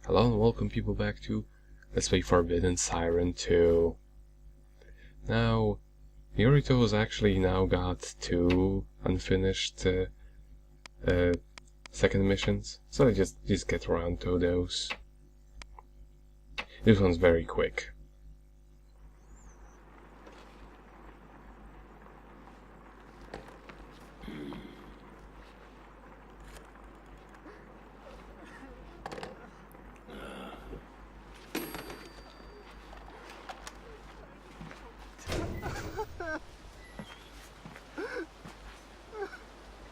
Hello and welcome people back to Let's Play Forbidden Siren 2. Now, Yorito has actually now got 2 unfinished second missions, so I just get around to those. This one's very quick.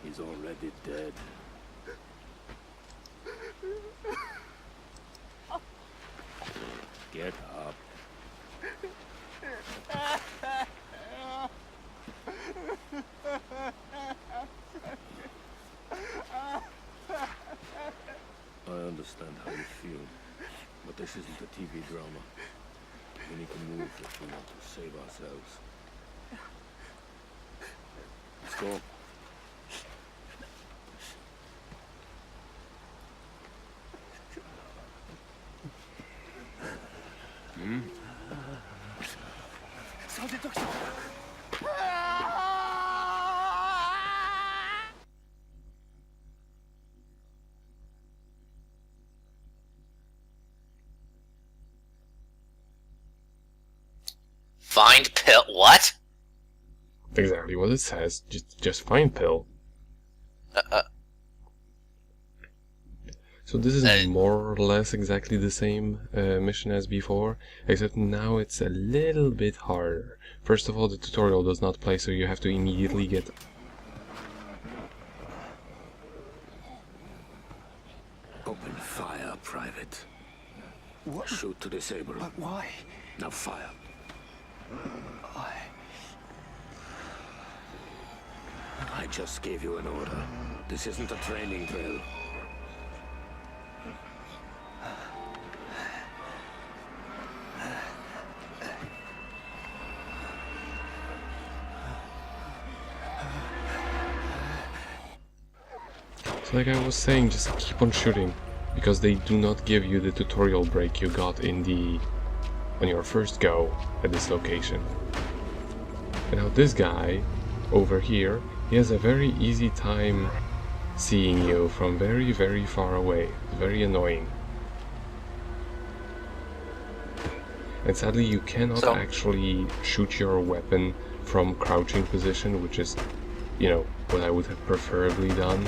He's already dead. Get up. I understand how you feel, but this isn't a TV drama. We need to move if we want to save ourselves. Let's go. Find pill. What? Exactly what it says, just find pill. So this is more or less exactly the same mission as before, except now it's a little bit harder. First of all, the tutorial does not play, so you have to immediately get... Open fire, Private. What? Shoot to disable. But why? Now fire. I just gave you an order. This isn't a training drill. So like I was saying, just keep on shooting, because they do not give you the tutorial break you got on your first go at this location. And now this guy over here, he has a very easy time seeing you from very, very far away. It's very annoying. And sadly you cannot actually shoot your weapon from crouching position, which is, you know, what I would have preferably done.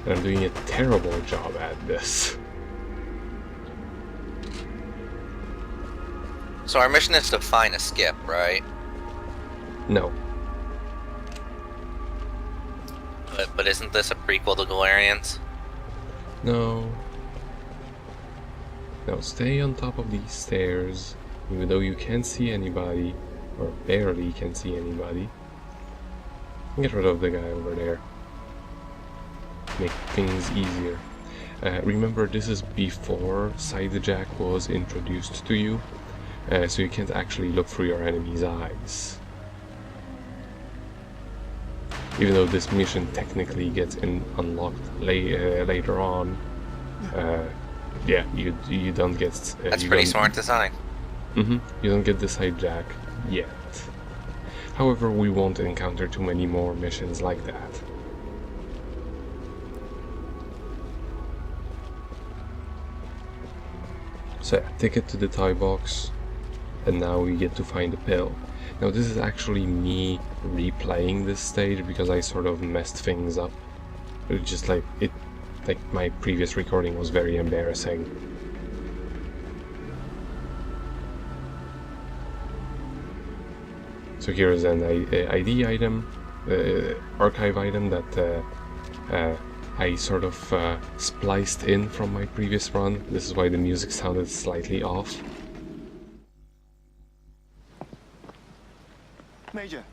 And I'm doing a terrible job at this. So our mission is to find a skip, right? No. But isn't this a prequel to Galarians? No. Now stay on top of these stairs, even though you can't see anybody, or barely can see anybody. Get rid of the guy over there. Make things easier. Remember, this is before Sidejack was introduced to you, so you can't actually look through your enemy's eyes. Even though this mission technically gets unlocked later on, yeah, you don't get... That's pretty smart design. You don't get the Sidejack yet. However, we won't encounter too many more missions like that. So yeah, ticket to the tie box, and now we get to find a pill. Now this is actually me replaying this stage because I sort of messed things up. It just like my previous recording was very embarrassing. So here is an ID item, archive item that I sort of spliced in from my previous run. This is why the music sounded slightly off. Major.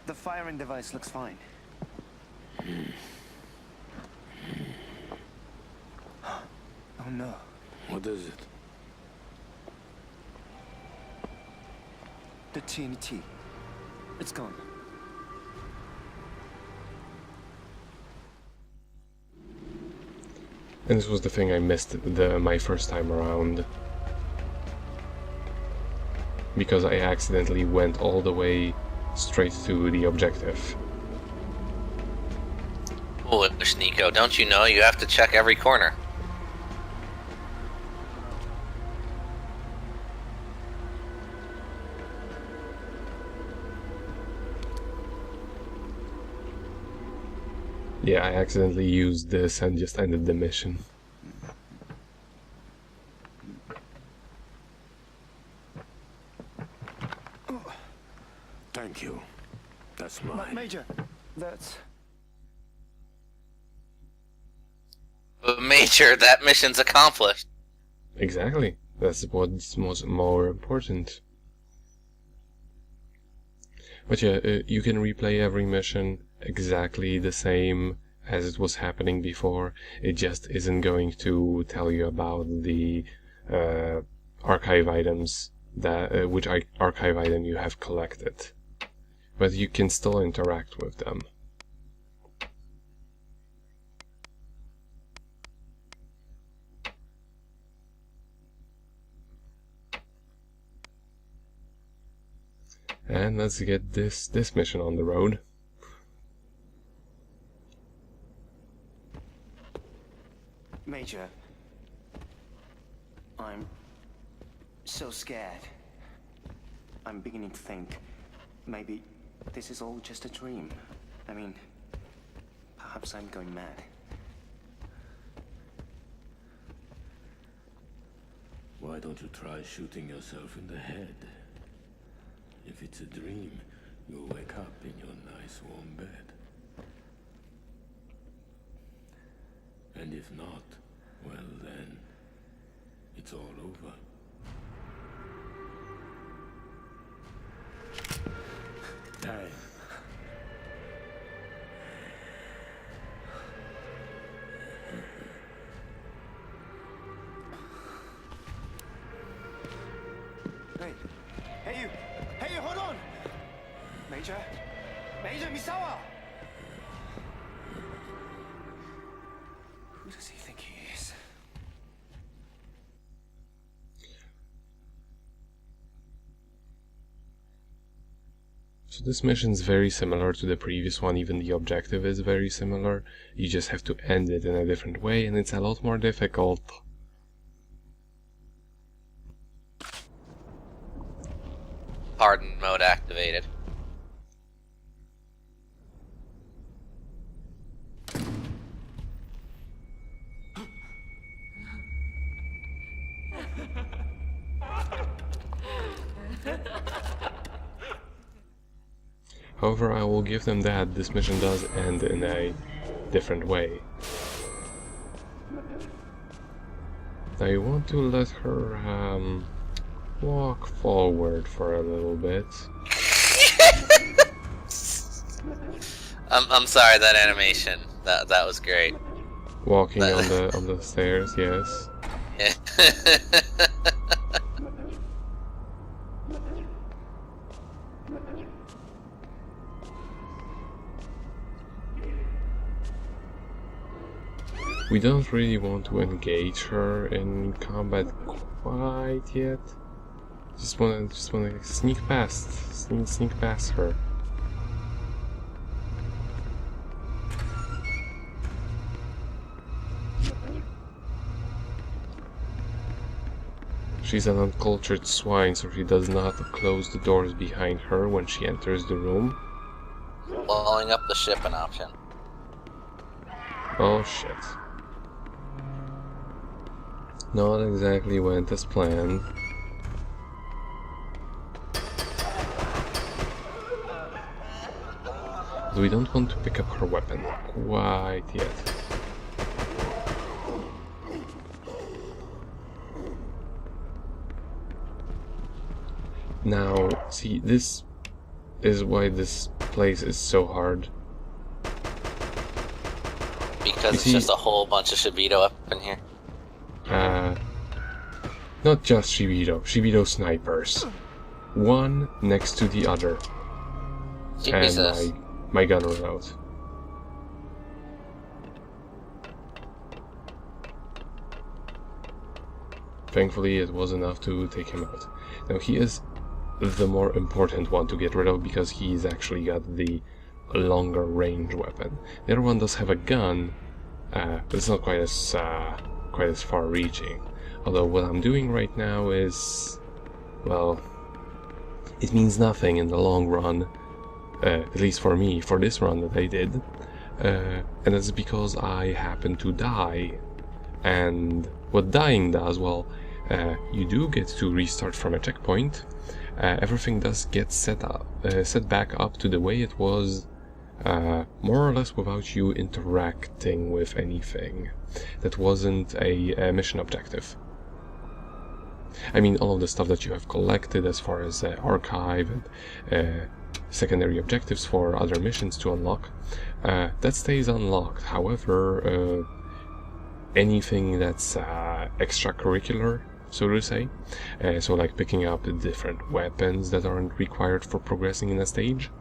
The firing device looks fine. Oh no. What is it? The TNT. It's gone. And this was the thing I missed my first time around. Because I accidentally went all the way straight to the objective. Foolish Nico, don't you know you have to check every corner? Yeah, I accidentally used this and just ended the mission. Thank you. That's mine. Major, that's... But Major, that mission's accomplished. Exactly. That's what's more important. But yeah, you can replay every mission exactly the same as it was happening before. It just isn't going to tell you about the archive items that which archive item you have collected. But you can still interact with them. And let's get this mission on the road. Major, I'm so scared. I'm beginning to think maybe this is all just a dream. I mean, perhaps I'm going mad. Why don't you try shooting yourself in the head? If it's a dream, you'll wake up in your nice warm bed. And if not, well then, it's all over. Time. Hey, hold on! Major? Major Misawa! Who does he think he is? So this mission's very similar to the previous one, even the objective is very similar. You just have to end it in a different way, and it's a lot more difficult. Harden mode activated. However, I will give them that this mission does end in a different way. Now you want to let her walk forward for a little bit. I'm sorry, that animation. That was great. Walking on the stairs, yes. We don't really want to engage her in combat quite yet. Just wanna sneak past her. She's an uncultured swine, so she does not close the doors behind her when she enters the room. Blowing up the ship an option. Oh shit. Not exactly went as planned. But we don't want to pick up her weapon quite yet. Now, see, this is why this place is so hard. Because it's just a whole bunch of Shibito up in here. Not just Shibito snipers. One next to the other. Jesus. And my gun ran out. Thankfully, it was enough to take him out. Now, he is the more important one to get rid of because he's actually got the longer range weapon. The other one does have a gun, but it's not quite as far-reaching. Although what I'm doing right now is, well, it means nothing in the long run, at least for me, for this run that I did, and that's because I happen to die. And what dying does, well, you do get to restart from a checkpoint. Everything does get set back up to the way it was, more or less without you interacting with anything that wasn't a mission objective. I mean, all of the stuff that you have collected as far as archive and secondary objectives for other missions to unlock, that stays unlocked. However, anything that's extracurricular, so to say, so like picking up different weapons that aren't required for progressing in a stage,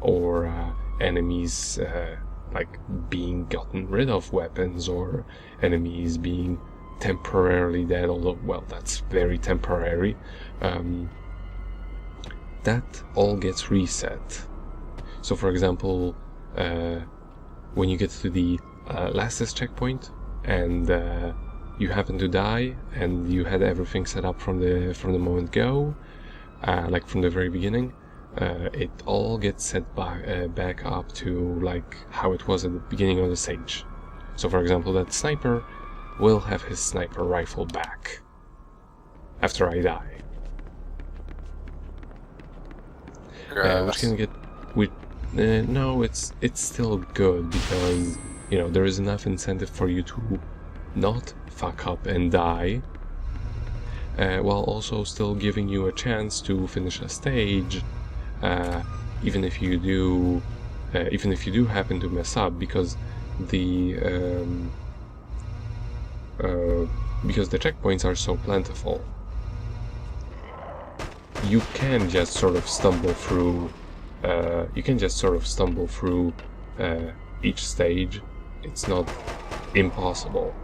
or enemies like being gotten rid of weapons, or enemies being temporarily dead, although, well, that's very temporary, that all gets reset. So for example, when you get to the lastest checkpoint and you happen to die and you had everything set up from the moment go, like from the very beginning, it all gets set back up to like how it was at the beginning of the stage. So for example, that sniper will have his sniper rifle back after I die. Which can get... no, it's still good because, you know, there is enough incentive for you to not fuck up and die, while also still giving you a chance to finish a stage, even if you do happen to mess up, because the checkpoints are so plentiful. You can just sort of stumble through. Each stage. It's not impossible.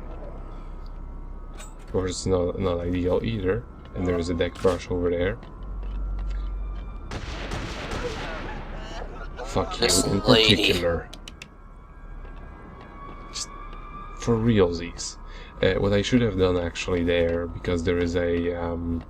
Of course, it's not ideal either. And there is a deck brush over there. Fuck you in particular. Just for realsies. What I should have done actually there, because there is a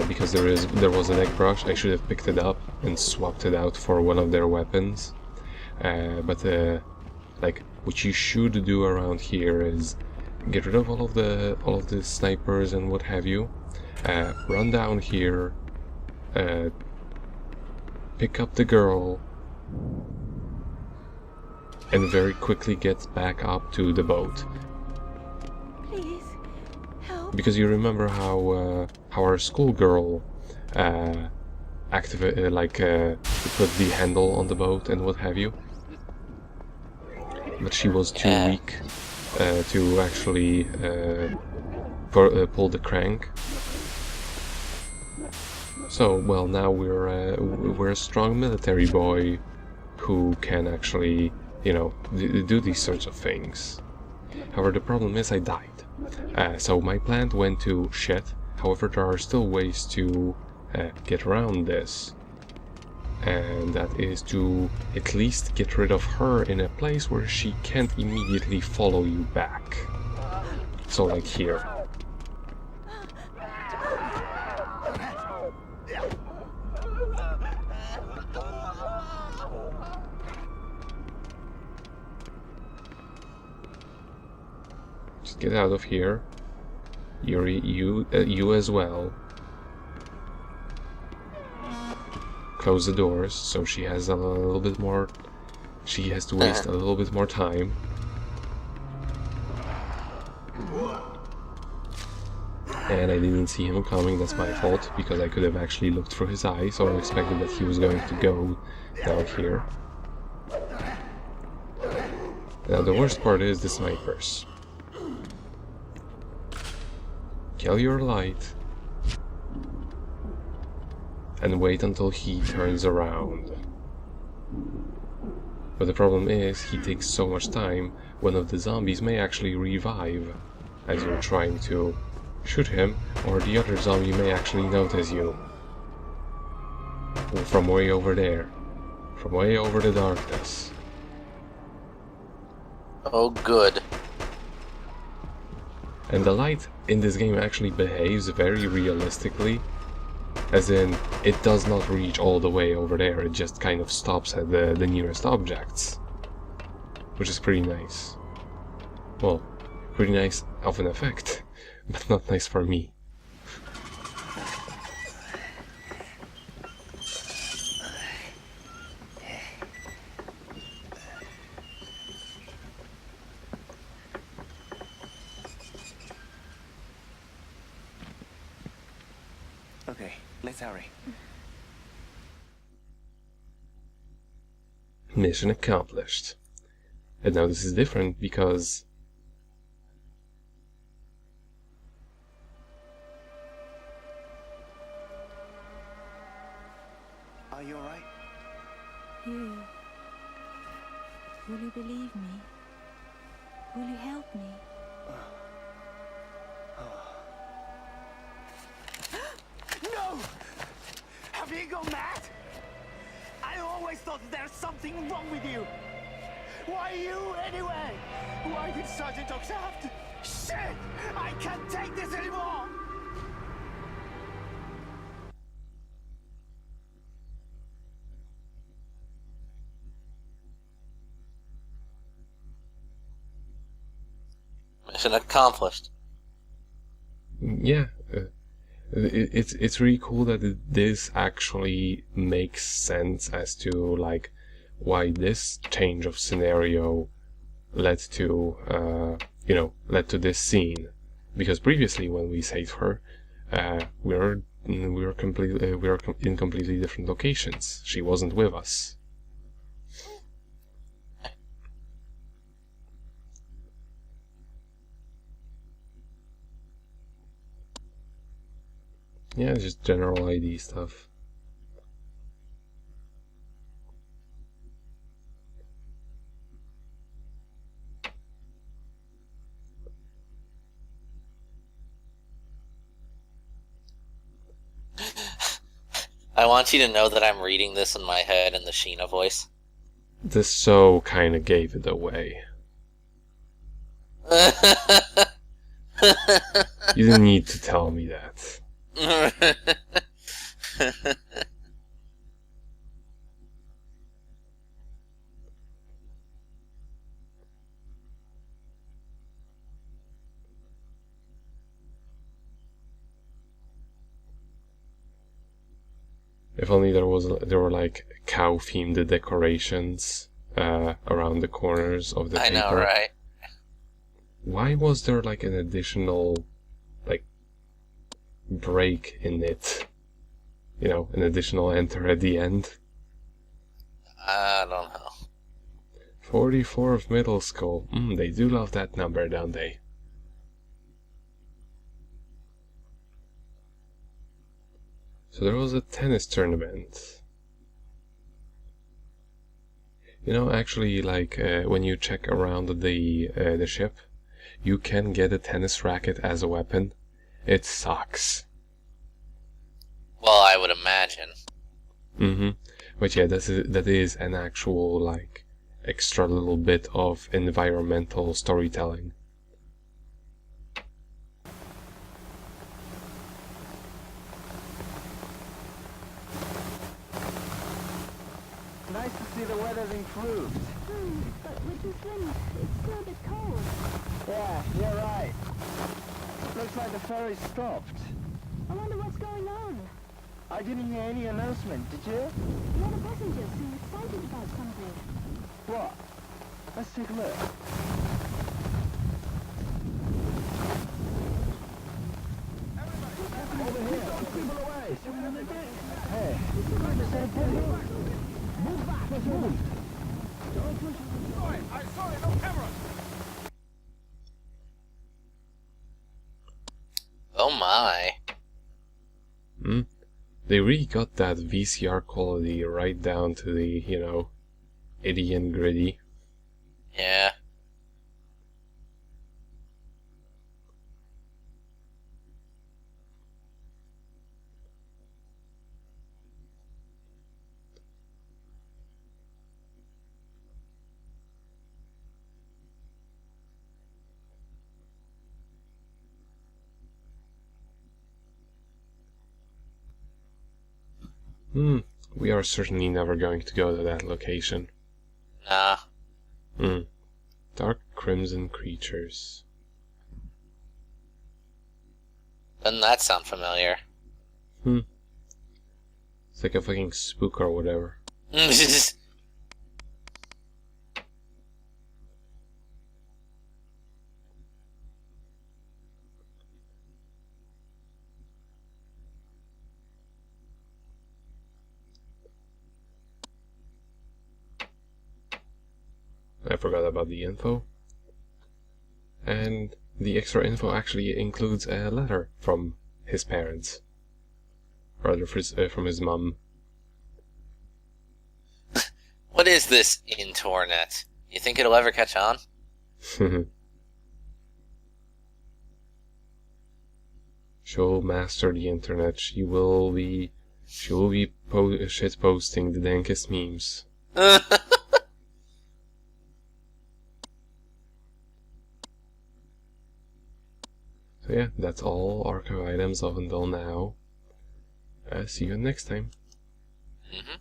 because there was an egg brush, I should have picked it up and swapped it out for one of their weapons. But like what you should do around here is get rid of all of the snipers and what have you. Run down here, pick up the girl, and very quickly get back up to the boat. Please, help. Because you remember how our schoolgirl put the handle on the boat and what have you, but she was too weak to actually pull the crank. So, well, now we're a strong military boy who can actually, you know, do these sorts of things. However, the problem is I died. So my plan went to shit. However, there are still ways to get around this. And that is to at least get rid of her in a place where she can't immediately follow you back. So like here. Just get out of here. Yuri, you as well. Close the doors so she has a little bit more. She has to waste a little bit more time. And I didn't see him coming, that's my fault, because I could have actually looked through his eyes, so I expected that he was going to go down here. Now the worst part is the snipers. Kill your light. and wait until he turns around. But the problem is, he takes so much time, one of the zombies may actually revive as you're trying to shoot him, or the other zombie may actually notice you. From way over there. From way over the darkness. Oh, good. And the light in this game actually behaves very realistically. As in, it does not reach all the way over there, it just kind of stops at the nearest objects. Which is pretty nice. Well, pretty nice of an effect, but not nice for me. Okay, let's hurry. Mission accomplished. And now this is different because Are you alright? You. Will you believe me? Will you help me? No! Have you gone mad? I always thought there's something wrong with you. Why you anyway? Why did Sergeant Ox have to... Shit! I can't take this anymore! Mission accomplished. yeah, it's really cool that this actually makes sense as to like why this change of scenario led to led to this scene, because previously when we saved her, we were in completely different locations. She wasn't with us. Yeah, it's just general ID stuff. I want you to know that I'm reading this in my head in the Sheena voice. This so kind of gave it away. You didn't need to tell me that. If only there were like cow-themed decorations around the corners of the I paper. know, right? Why was there like an additional like break in it? You know, an additional enter at the end. I don't know. 44th middle school. They do love that number, don't they? So there was a tennis tournament. You know, actually, like when you check around the ship, you can get a tennis racket as a weapon. It sucks. Well, I would imagine. But yeah, that is an actual like extra little bit of environmental storytelling. Nice to see the weather's improved. But with this wind, it's still a bit cold. Yeah, you're right. Looks like the ferry stopped. I wonder what's going on. I didn't hear any announcement, did you? The other passengers seem excited about something. What? Let's take a look. Over here. People away. Hey. Move back. Let's move. Sorry, no cameras. Oh my. They really got that VCR quality right down to the, you know, itty and gritty. Yeah. We are certainly never going to go to that location. Nah. Dark crimson creatures. Doesn't that sound familiar? It's like a fucking spook or whatever. I forgot about the info. And the extra info actually includes a letter from his parents. Rather, from his mum. What is this internet? You think it'll ever catch on? She'll master the internet. She will be shit posting the dankest memes. So yeah, that's all archive items up until now. See you next time. Mm-hmm.